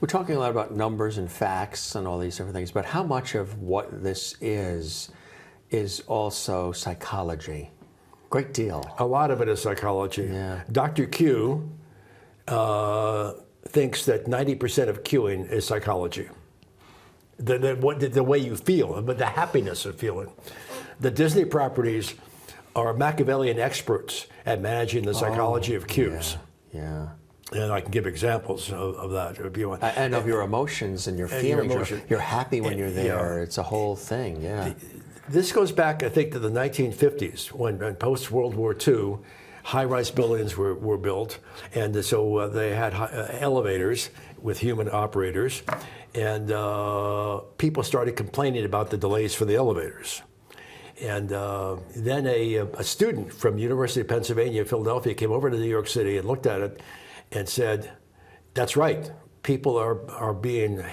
We're talking a lot about numbers and facts and all these different things, but how much of what this is also psychology? Great deal. A lot of it is psychology. Yeah. Dr. Q thinks that 90% of queuing is psychology. The way you feel, but the happiness of feeling. The Disney properties are Machiavellian experts at managing the psychology of queues. Yeah. And I can give examples of that if you want. And of your emotions and your feelings. You're happy when you're there. Yeah. It's a whole thing, yeah. This goes back, I think, to the 1950s, when post-World War II, high-rise buildings were built. And so they had elevators with human operators. And people started complaining about the delays for the elevators. And then a student from University of Pennsylvania, Philadelphia, came over to New York City and looked at it and said, that's right. People are being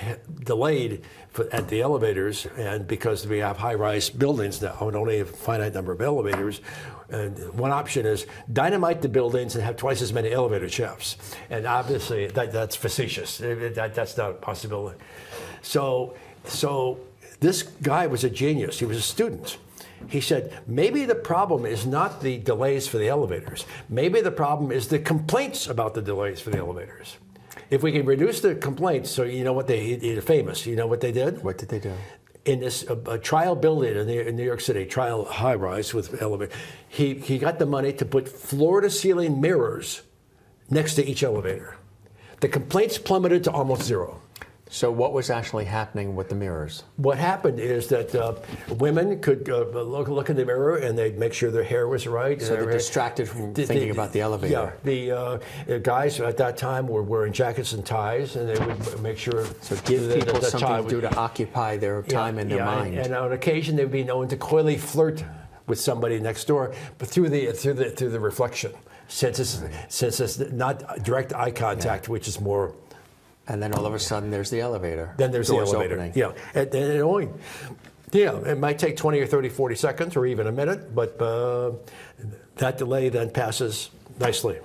delayed at the elevators, and because we have high-rise buildings now and only a finite number of elevators, and one option is dynamite the buildings and have twice as many elevator shafts. And obviously that's facetious. That's not a possibility. So this guy was a genius. He was a student. He said, maybe the problem is not the delays for the elevators. Maybe the problem is the complaints about the delays for the elevators. If we can reduce the complaints, so you know what they're famous. You know what they did? What did they do? In this trial building in New York City, trial high-rise with elevator, he got the money to put floor-to-ceiling mirrors next to each elevator. The complaints plummeted to almost zero. So what was actually happening with the mirrors? What happened is that women could look in the mirror and they'd make sure their hair was right. So they're distracted from thinking about the elevator. Yeah, the guys at that time were wearing jackets and ties, and they would make sure. So give people something to do to occupy their time and their mind. And on occasion they would be known to coyly flirt with somebody next door, but through the reflection, since it's not direct eye contact, which is more. And then all of a sudden, there's the elevator. Then there's Doors the elevator. Opening. Yeah, and it might take 20 or 30, 40 seconds or even a minute, but that delay then passes nicely.